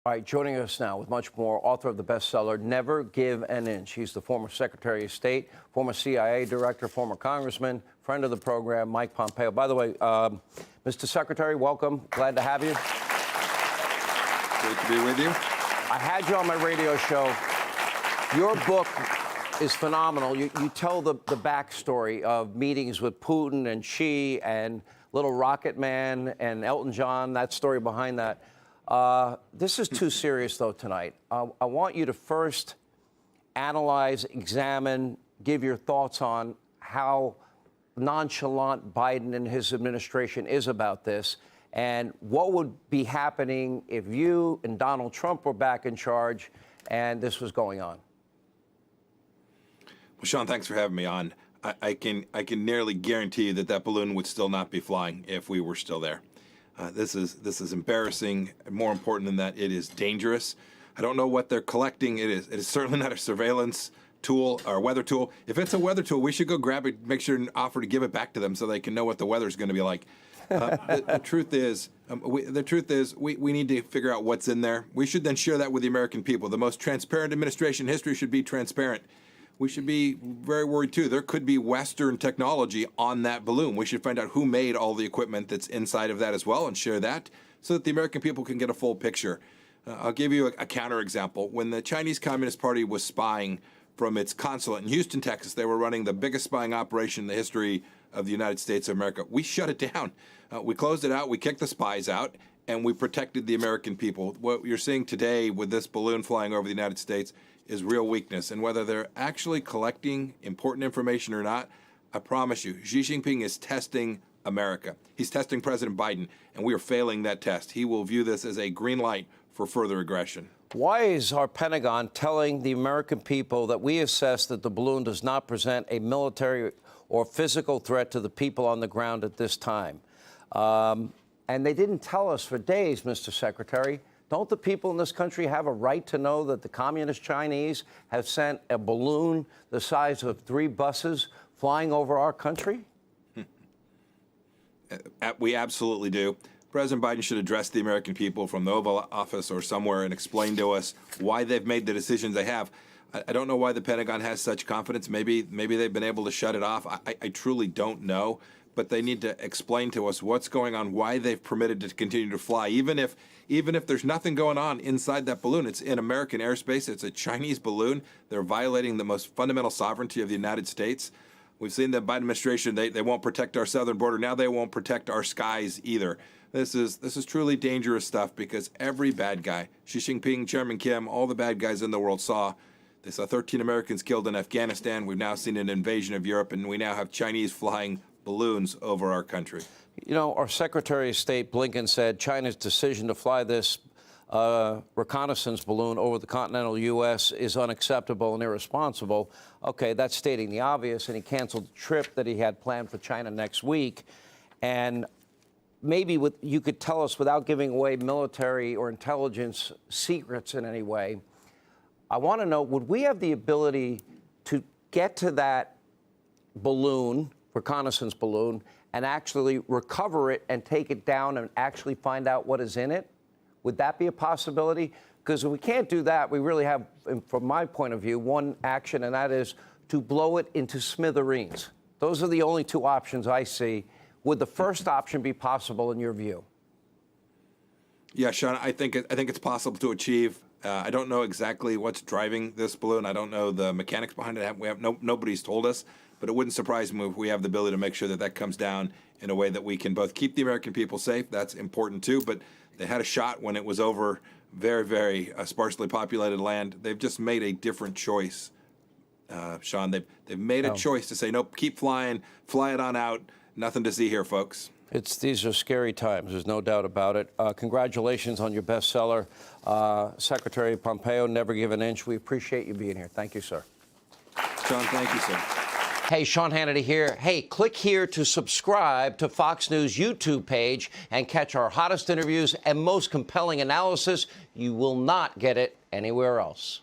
All right, joining us now with much more, author of the bestseller, Never Give an Inch. He's the former Secretary of State, former CIA director, former congressman, friend of the program, Mike Pompeo. By the way, Mr. Secretary, welcome. Glad to have you. Great to be with you. I had you on my radio show. Your book is phenomenal. You tell the backstory of meetings with Putin and Xi and Little Rocket Man and Elton John, that story behind that. This is too serious, though, tonight. I want you to first analyze, examine, give your thoughts on how nonchalant Biden and his administration is about this, and what would be happening if you and Donald Trump were back in charge and this was going on. Well, Sean, thanks for having me on. I can nearly guarantee you that balloon would still not be flying if we were still there. This is embarrassing. More important than that, it is dangerous. I don't know what they're collecting. It is certainly not a surveillance tool or a weather tool. If it's a weather tool, we should go grab it, make sure and offer to give it back to them so they can know what the weather's going to be like. The truth is, we need to figure out what's in there. We should then share that with the American people. The most transparent administration in history should be transparent. We should be very worried, too. There could be Western technology on that balloon. We should find out who made all the equipment that's inside of that as well and share that so that the American people can get a full picture. I'll give you a counterexample. When the Chinese Communist Party was spying from its consulate in Houston, Texas, they were running the biggest spying operation in the history of the United States of America. We shut it down. We closed it out. We kicked the spies out, and we protected the American people. What you're seeing today with this balloon flying over the United States is real weakness. And whether they're actually collecting important information or not, I promise you, Xi Jinping is testing America. He's testing President Biden, and we are failing that test. He will view this as a green light for further aggression. Why is our Pentagon telling the American people that we assess that the balloon does not present a military or physical threat to the people on the ground at this time? And they didn't tell us for days, Mr. Secretary. Don't the people in this country have a right to know that the communist Chinese have sent a balloon the size of 3 buses flying over our country? We absolutely do. President Biden should address the American people from the Oval Office or somewhere and explain to us why they've made the decisions they have. I don't know why the Pentagon has such confidence. Maybe they've been able to shut it off. I truly don't know. But they need to explain to us what's going on, why they've permitted it to continue to fly, even if there's nothing going on inside that balloon. It's in American airspace. It's a Chinese balloon. They're violating the most fundamental sovereignty of the United States. We've seen the Biden administration, they won't protect our southern border. Now they won't protect our skies either. This is truly dangerous stuff because every bad guy, Xi Jinping, Chairman Kim, all the bad guys in the world they saw 13 Americans killed in Afghanistan. We've now seen an invasion of Europe, and we now have Chinese flying balloons over our country. You know, our Secretary of State Blinken said China's decision to fly this reconnaissance balloon over the continental U.S. is unacceptable and irresponsible. Okay, that's stating the obvious, and he canceled the trip that he had planned for China next week. And maybe you could tell us, without giving away military or intelligence secrets in any way, I want to know, would we have the ability to get to that balloon, reconnaissance balloon, and actually recover it and take it down and actually find out what is in it? Would that be a possibility? Because if we can't do that, we really have, from my point of view, one action, and that is to blow it into smithereens. Those are the only 2 options I see. Would the first option be possible in your view? Yeah, Sean, I think it's possible to achieve. I don't know exactly what's driving this balloon. I don't know the mechanics behind it. Nobody's told us. But it wouldn't surprise me if we have the ability to make sure that comes down in a way that we can both keep the American people safe. That's important, too. But they had a shot when it was over very, very sparsely populated land. They've just made a different choice, Sean. They've made a choice to say, nope, keep flying, fly it on out. Nothing to see here, folks. These are scary times. There's no doubt about it. Congratulations on your bestseller. Secretary Pompeo, Never Give an Inch. We appreciate you being here. Thank you, sir. Sean, thank you, sir. Hey, Sean Hannity here. Hey, click here to subscribe to Fox News YouTube page and catch our hottest interviews and most compelling analysis. You will not get it anywhere else.